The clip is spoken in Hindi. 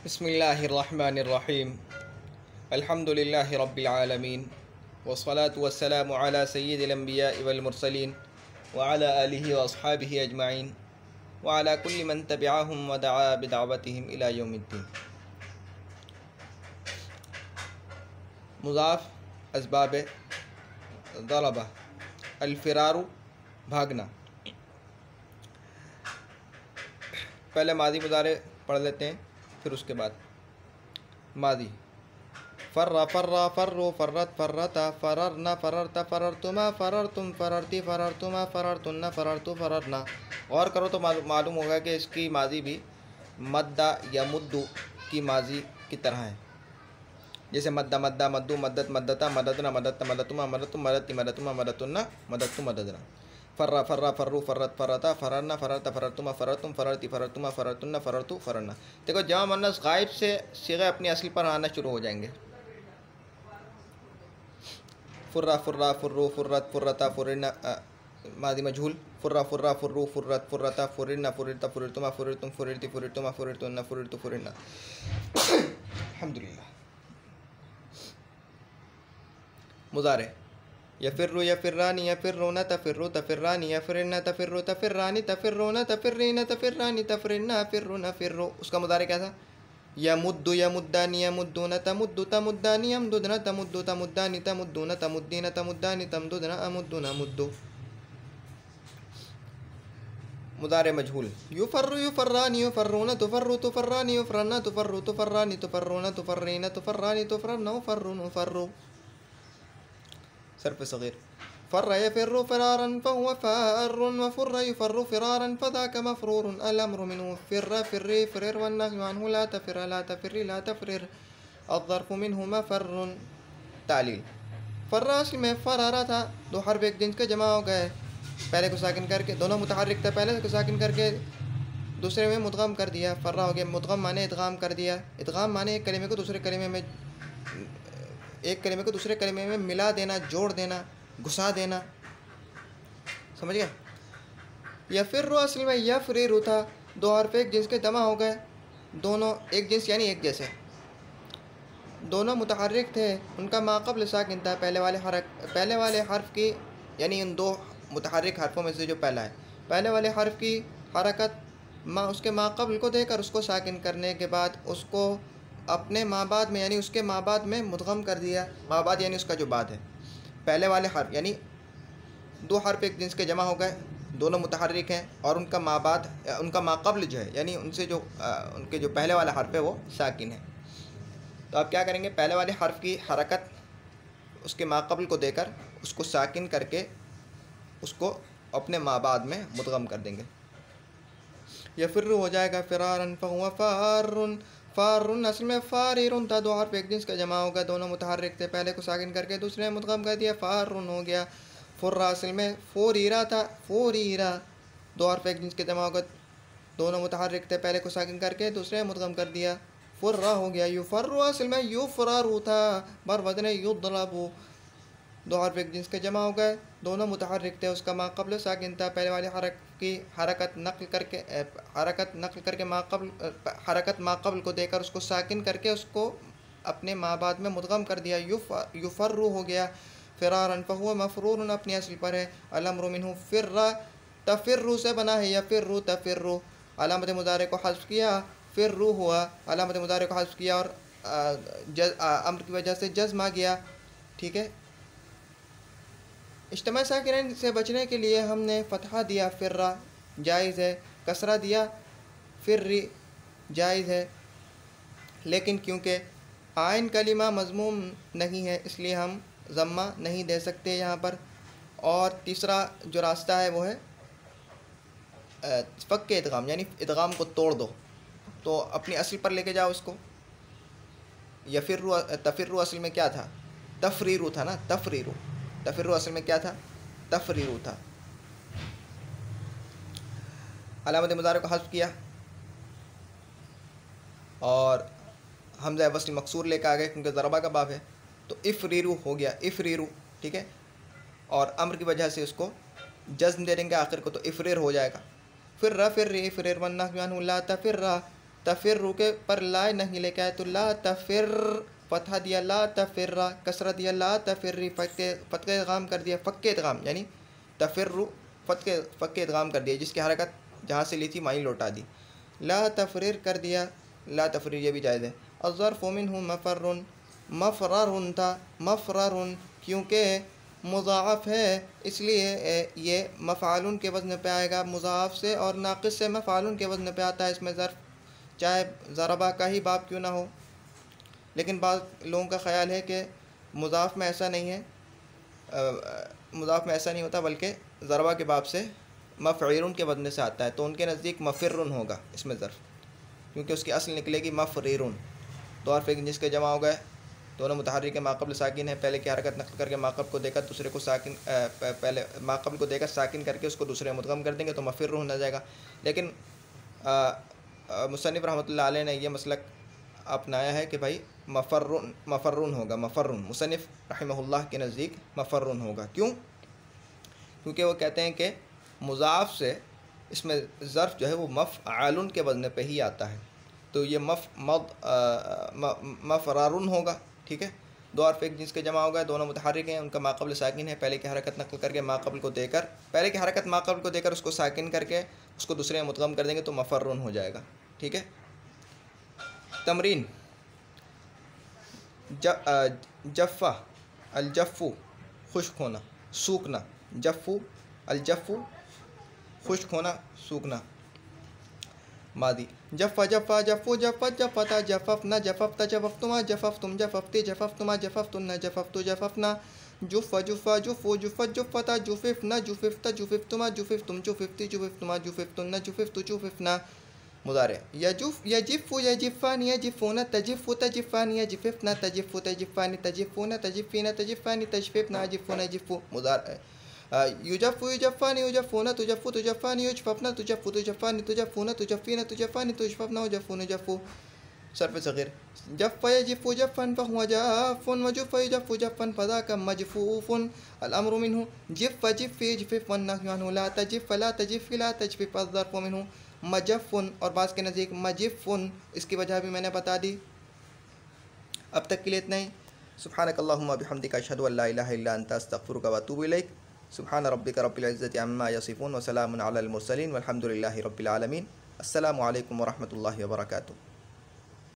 बिस्मिल्लाहिर्रहमानिर्रहीम अल्हम्दुलिल्लाहि रब्बिल आलमीन वस्सलातु वस्सलामु अला सय्यिदिल अंबिया वल मुरसलीन व अला आलिहि व अस्हाबिहि अजमाइन व अला कुल्ली मन तबिअहुम व दआ बिदावतिहिम इला यौमिद्दीन। मुज़ाफ़ असबाब ज़रबा अल-फ़िरारु भागना। पहले मादी मुज़ारे पढ़ लेते हैं, फिर उसके बाद मादी। फ़र्रा फ़र्रा फ़र्रो फ़र्रत फ़र्रता फ़ररना फ़ररता फ़ररतुमा फ़ररतुम फ़ररती फ़ररतुमा फ़ररतुन्ना फ़ररतु फ़ररना। गौर करो तो मालूम होगा कि इसकी मादी भी मद्दा या मुद्दू की माजी की तरह है। जैसे मद्दा मद्दा मद्दू मद्दत मद्दता मददना मददता मदतुमा मदतु मदती मदतुमा मदतुन्ना मदतु मददना। फ़र्रा फ़र्रा फ़र्रू फ़र्रत फ़र्रता फ़ररना फ़ररता फ़ररतुमा फ़ररतुम फ़ररती फ़ररतुमा फ़ररतुन्ना फ़ररतु फ़ररना। देखो जमा मुअन्नस गायब से सीगे अपनी असली पर आना शुरू हो जाएंगे। फ़ुर्रा फ़ुर्रा फ़ुर्रू फ़ुर्रत फ़ुर्रता फ़ुर्रिना मादी मजहूल। फ़ुर्रा फ़ुर्रा फ़ुर्रू फ़ुर्रत फ़ुर्रता फ़ुर्रिना फ़ुर्रिता फ़ुर्रितुमा फ़ुर्रितुम फ़ुर्रिती फ़ुर्रितुमा फ़ुर्रितुन्ना फ़ुर्रितु फ़ुर्रिना। अल्हम्दुलिल्लाह। मुज़ारे यफ़िर्रु यफ़िर्रानी यफ़िर्रूना तफ़िर्रु तफ़िर्रानी यफ़िर्रना तफ़िर्रु तफ़िर्रानी तफ़िर्रूना तफ़िर्रीना तफ़िर्रानी तफ़िर्रना फ़िर्रुना फ़िर्रु। उसका मुज़ारे क्या था? यमुद्दु यमुद्दानी यमुद्दूना तमुद्दु तमुद्दानी यमदुदना तमुद्दु तमुद्दानी तमुद्दूना तमुद्दीना तमुद्दानी तमदुदना अमुद्दुना मुद्दु। मुज़ारे मजहूल युफ़र्रु युफ़र्रानी युफ़र्रूना तुफ़र्रु तुफ़र्रानी युफ़र्रना तुफ़र्रु तुफ़र्रानी तुफ़र्रूना तुफ़र्रीना तुफ़र्रानी तुफ़र्रना फ़र्रुन फ़र्रु। सर्फ़ सग़ीर फ़र्र यफ़िर्रु फ़िरारन फ़हुव फ़ार्रुन वफ़ुर्र युफ़र्रु फ़िरारन फ़ज़ाक मफ़रूरुन अल-अम्रु मिन्हु फ़िर्र फ़िर्री फ़िर्र वन्नह्यु अन्हु ला तफ़िर्र ला तफ़िर्री ला तफ़िर्र अज़्ज़र्फ़ु मिन्हु मफ़र्रुन। तालील फ़र्र असल में फ़रारा था, दो हर्फ एक जिन्स के जमा हो गए, पहले को साकिन करके दोनों मुतहर्रिक थे, पहले को साकिन करके दूसरे में मुदग़म कर दिया। फ़र्रा हो गया, मुदग़म माने इदग़ाम कर दिया। इदग़ाम माने एक कलिमे को दूसरे कलिमे में मिला देना, जोड़ देना, घुसा देना। समझ गया? यफ़िर्रु असल में यफ़रिरु था, दो हर्फ एक जिन्स के जमा हो गए, दोनों एक जिन्स यानी एक जैसे, दोनों मुतहर्रिक थे, उनका माक़ब्ल साकिन था। पहले वाले हर्फ की यानी इन दो मुतहर्रिक हर्फ़ों में से जो पहला है, पहले वाले हर्फ की हरकत उसके माक़ब्ल को देकर उसको साकिन करने के बाद उसको अपने माबाद में यानी उसके माबाद में मुदग़म कर दिया। माबाद यानी उसका जो बाद है। पहले वाले हर्फ यानी दो हर्फ एक जिन्स के जमा हो गए, दोनों मुतहर्रिक हैं और उनका माबाद उनका माक़ब्ल जो है यानी उनसे जो उनके जो पहले वाला हर्फ है वो साकिन है। तो आप क्या करेंगे? पहले वाले हर्फ की हरकत उसके माक़ब्ल को देकर उसको साकिन करके उसको अपने माबाद में मुदग़म कर देंगे। यफ़िर्रु हो जाएगा फ़िरारन फ़हुव फ़ार्रुन। फ़ार्रुन असल में फ़ारिरुन था, दो हर्फ एक जिन्स का जमा हो गया, दोनों मुतहर्रिक थे, पहले को साकिन करके दूसरे में मुदग़म कर दिया, फ़ार्रुन हो गया। फ़ुर्रा असल में फ़ुरीरा था, फ़ुरीरा दो हर्फ एक जिन्स के जमा हो गए, दोनों मुतहर्रिक थे, पहले को साकिन करके दूसरे में मुदग़म कर दिया, फ़ुर्रा हो गया। युफ़र्रु असल में युफ़ररु था, बर वज़न युद्रबु, दो हर्फ एक जिन्स के जमा हो गए, दोनों मुतहर्रिक थे, उसका माक़ब्ल साकिन था, पहले वाली हरकत नक़ल करके हरकत माक़ब्ल को देकर उसको साकिन करके उसको अपने माबाद में मुदग़म कर दिया। युफ़र्रु हो गया। फ़िरारन फ़हुव मफ़रूरुन अपनी असल पर है। अल-अम्रु मिन्हु फ़िर्र तफ़िर्रु से बना है, यफ़िर्रु तफ़िर्रु, अलामत मुज़ारे को हज़्फ़ किया, फ़िर्रु हुआ, अलामत मुज़ारे को हज़्फ़ किया और अम्र की वजह से जज़्म आ गया। ठीक है। इज्तिमा साकिनैन से बचने के लिए हमने फ़तहा दिया, फ़िर्रा जायज़ है, कसरा दिया फ़िर्री जायज़ है, लेकिन क्योंकि आइन कलिमा मज़मूम नहीं है इसलिए हम ज़म्मा नहीं दे सकते यहाँ पर। और तीसरा जो रास्ता है वो है फ़क्के इदग़ाम, यानी इदग़ाम को तोड़ दो, तो अपनी असल पर लेके जाओ इसको। यफ़िर्रु तफ़िर्रु असल में क्या था? तफ़रीरु था ना, तफ़रीरु। तफ़िर्रु असल में क्या था? तफ़रीरु था। अलामत मुज़ारे को हज़्फ़ किया और हमज़ा वस्ल मकसूर लेकर आ गए क्योंकि ज़रबा का बाब है, तो इफ़रीरु हो गया, इफ़रीरु। ठीक है। और अम्र की वजह से उसको जज़्म दे देंगे आखिर को, तो इफ़रीर हो जाएगा। फ़िर्र फ़िर्री फ़िर्र वन्नह्यु अन्हु ला तफ़िर्र तफिर्रु के पर ला नहीं लेके आए तो ला तफिर, फतहा दिया ला तफिर्रा, कसरा दिया ला तफिर्री, फतके इदगाम कर दिया फ़क्के इदगाम, यानी तफिर्रु फ़क्के इदगाम कर दिया, जिसकी हरकत जहाँ से ली थी वहीं लौटा दी। ला तफरीर कर दिया, ला तफरीर ये भी जायज़ है। अज़्ज़र्फ़ु मिन्हु मफ़र्रुन, मफ़ररुन था मफ़ररुन, क्योंकि मुज़ाअफ़ है इसलिए ये मफ़ालुन के वज़न पे आएगा मुज़ाअफ़ से, और नाक़िस से मफ़ालुन के वज़न पे आता है। इसमें ज़र्फ़ चाहे ज़रबा का ही बाब क्यों ना हो, लेकिन बाद लोगों का ख़याल है कि मुज़ाफ़ में ऐसा नहीं है, मुज़ाफ़ में ऐसा नहीं होता, बल्कि ज़रबा के बाब से मफ़ईरुन के वज़न से आता है, तो उनके नज़दीक मफ़िर्रुन होगा इसमें ज़र्फ़, क्योंकि उसकी असल निकलेगी मफ़रीरुन। तो और फिर जिसके जमा हो गए, दोनों मुतहर्रिक के माक़बल साकिन है, पहले की हरकत नक़ल करके माक़ब को देकर दूसरे को साकिन, पहले माक़बल को देकर साकिन करके उसको दूसरे में मुदग़म कर देंगे तो मफ़िर्रुन हो जाएगा। लेकिन मुसन्निफ़ रहमतुल्लाह अलैह ने यह मसलक अपनाया है कि भाई मफ़र्रुन होगा, मफ़र्रुन मुसन्निफ़ रहमहुल्लाह के नज़दीक मफ़र्रुन होगा। क्यों? क्योंकि वो कहते हैं कि मुज़ाफ़ से इसमें ज़र्फ़ जो है वो मफ़आलुन के वज़न पे ही आता है, तो ये मफ़रारुन होगा। ठीक है, दो हर्फ एक जिन्स के जमा हो गए, दोनों मुतहर्रिक हैं, उनका माक़बल साकिन है, पहले की हरकत नक़ल करके माक़बल को देकर, पहले की हरकत माक़बल को देकर उसको साकिन करके उसको दूसरे में मुदग़म कर देंगे तो मफ़र्रुन हो जाएगा। ठीक है, तमरीन जफ़्फ़ा अलजफ़्फ़ु खुश्क होना सूखना, जफ़्फ़ु अलजफ़्फ़ु खुश्क होना सूखना। मादी जफ़्फ़ा जफ़्फ़ा जफ़्फ़ु जफ़्फ़त जफ़्फ़ता जफ़फ़ना जफ़फ़ता जफ़फ़्तुमा जफ़फ़्तुम जफ़फ़्ती जफ़फ़्तुमा जफ़फ़्तुन्ना जफ़फ़्तु जफ़फ़्ना जुफ़्फ़ा जुफ़्फ़ा जुफ़्फ़ु जुफ़्फ़त जुफ़्फ़ता जुफ़िफ़्ना जुफ़िफ़्ता जुफ़िफ़्तुमा जुफ़िफ़्तुम जुफ़िफ़्ती जुफ़िफ़्तुमा जुफ़िफ़्तुन्ना जुफ़िफ़्तु जुफ़िफ़्ना। मुदारे यजिफ़्फ़ु यजिफ़्फ़ानि यजिफ़्फ़ूना तजिफ़्फ़ु तजिफ़्फ़ानि यजिफ़िफ़्ना तजिफ़्फ़ु तजिफ़्फ़ानि तजिफ़्फ़ूना तजिफ़्फ़ीना तजिफ़्फ़ानि तजफ़िफ़्ना यजिफ़्फ़ूना यजिफ़्फ़ु। मुदारे युजफ़्फ़ु युजफ़्फ़ानि युजफ़्फ़ूना तुजफ़्फ़ु तुजफ़्फ़ानि युजफ़फ़्ना तुजफ़्फ़ु तुजफ़्फ़ानि तुजफ़्फ़ूना तुजफ़्फ़ीना तुजफ़्फ़ानि तुजफ़्फ़ना युजफ़्फ़ून युजफ़्फ़ु। सर्फ़ सग़ीर जफ़्फ़ यजिफ़्फ़ु जफ़्फ़न फ़हुव जाफ़्फ़ुन वजुफ़्फ़ युजफ़्फ़ु जफ़्फ़न फ़ज़ाका मजफ़ूफ़ुन अलअम्रु मिन्हु जिफ़्फ़ जिफ़्फ़ी यजिफ़्फ़ वन्नह्यु अन्हु ला तजिफ़्फ़ ला तजिफ़्फ़ी ला तजफ़िफ़ अज़्ज़र्फ़ु मिन्हु मजफ़्फ़ुन, और बाज़ के नज़दीक मजिफ़्फ़ुन, इसकी वजह भी मैंने बता दी। अब तक के लिए इतना ही। सुब्हानकल्लाहुम्मा बिहम्दिका अशहदु अल्ला इलाहा इल्ला अंता अस्तग़फ़िरुका व अतूबु इलैक। सुब्हान रब्बिका रब्बिल इज़्ज़ति अम्मा यसिफ़ून व सलामुन अलल मुरसलीन वल्हम्दुलिल्लाहि रब्बिल आलमीन। अस्सलामु अलैकुम व रहमतुल्लाहि व बरकातुहू।